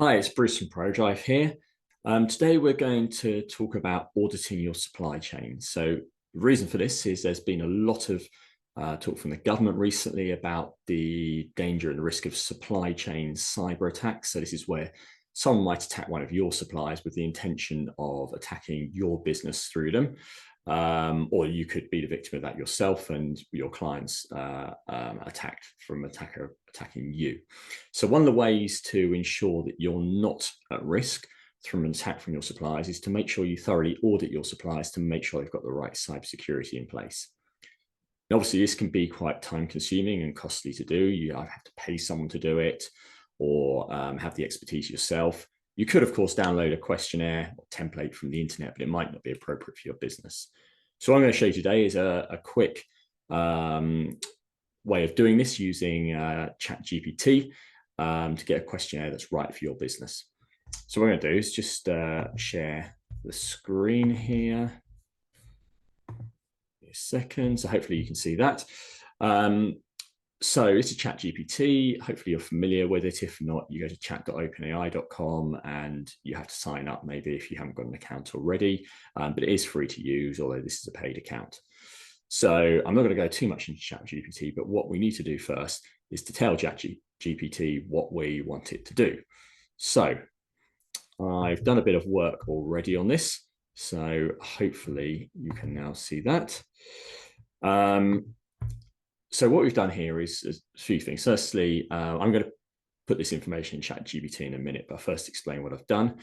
Hi, it's Bruce from ProDrive here. Today we're going to talk about auditing your supply chain. So the reason for this is there's been a lot of talk from the government recently about the danger and the risk of supply chain cyber attacks. So this is where someone might attack one of your suppliers with the intention of attacking your business through them. Or you could be the victim of that yourself and your clients attacked from attacker attacking you. So one of the ways to ensure that you're not at risk from an attack from your suppliers is to make sure you thoroughly audit your suppliers to make sure they've got the right cybersecurity in place. Now, obviously, this can be quite time consuming and costly to do. You either have to pay someone to do it or have the expertise yourself. You could, of course, download a questionnaire or template from the internet, but it might not be appropriate for your business. So what I'm going to show you today is a quick way of doing this using ChatGPT to get a questionnaire that's right for your business. So what I'm going to do is just share the screen here. A second, so hopefully you can see that. So this is ChatGPT. Hopefully you're familiar with it. If not, you go to chat.openai.com and you have to sign up maybe if you haven't got an account already, but it is free to use, although this is a paid account. So I'm not going to go too much into ChatGPT, but what we need to do first is to tell ChatGPT what we want it to do. So I've done a bit of work already on this, so hopefully you can now see that. So what we've done here is a few things. Firstly, I'm going to put this information in ChatGPT in a minute, but first explain what I've done.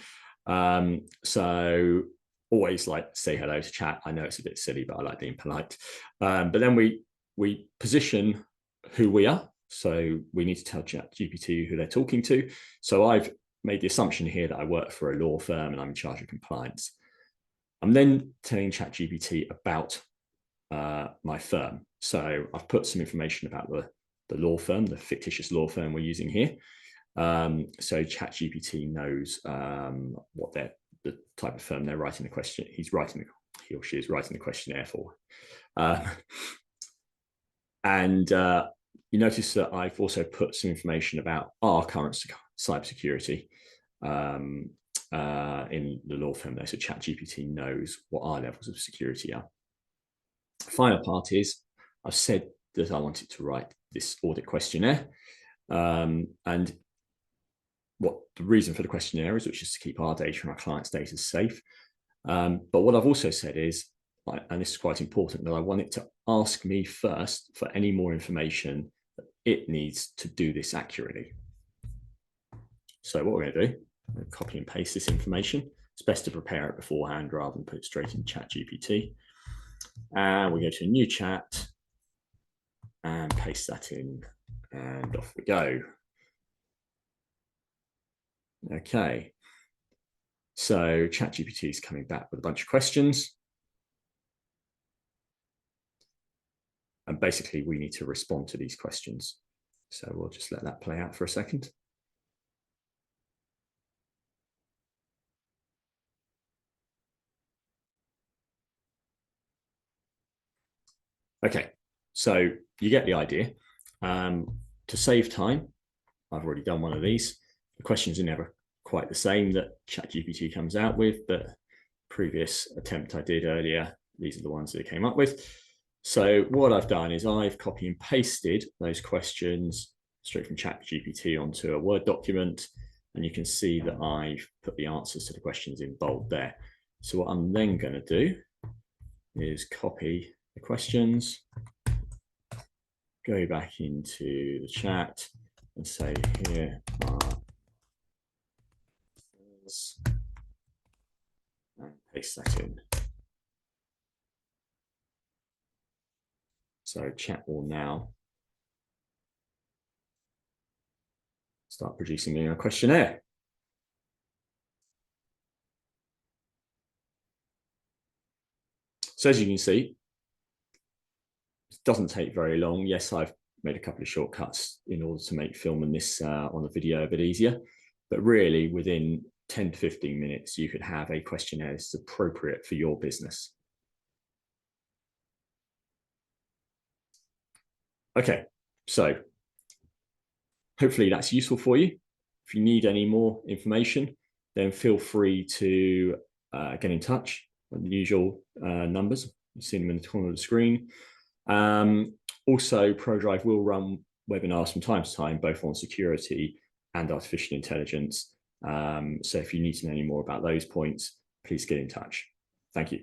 So always like say hello to chat. I know it's a bit silly, but I like being polite. But then we position who we are. So we need to tell ChatGPT who they're talking to. So I've made the assumption here that I work for a law firm and I'm in charge of compliance. I'm then telling ChatGPT about my firm. So I've put some information about the law firm, the fictitious law firm we're using here. So ChatGPT knows what the type of firm they're writing the question. He or she is writing the questionnaire for. And you notice that I've also put some information about our current cybersecurity in the law firm there. So ChatGPT knows what our levels of security are. The final part is I've said that I wanted to write this audit questionnaire. And what the reason for the questionnaire is, which is to keep our data and our clients' data safe. But what I've also said is, and this is quite important, that I want it to ask me first for any more information that it needs to do this accurately. So what we're going to do, I'm going to copy and paste this information. It's best to prepare it beforehand rather than put it straight in ChatGPT. And we go to a new chat and paste that in, and off we go. Okay, so ChatGPT is coming back with a bunch of questions. And basically we need to respond to these questions. So we'll just let that play out for a second. Okay, so you get the idea. To save time, I've already done one of these. The questions are never quite the same that ChatGPT comes out with, but previous attempt I did earlier, these are the ones that it came up with. So what I've done is I've copy and pasted those questions straight from ChatGPT onto a Word document, and you can see that I've put the answers to the questions in bold there. So what I'm then going to do is copy the questions, go back into the chat and say, here are, and paste that in. So chat will now start producing me a questionnaire. So as you can see, it doesn't take very long. Yes, I've made a couple of shortcuts in order to make filming this on the video a bit easier, but really within 10 to 15 minutes, you could have a questionnaire that's appropriate for your business. Okay, so hopefully that's useful for you. If you need any more information, then feel free to get in touch on the usual numbers. You've seen them in the corner of the screen. Also, ProDrive will run webinars from time to time, both on security and artificial intelligence. So if you need to know any more about those points, please get in touch. Thank you.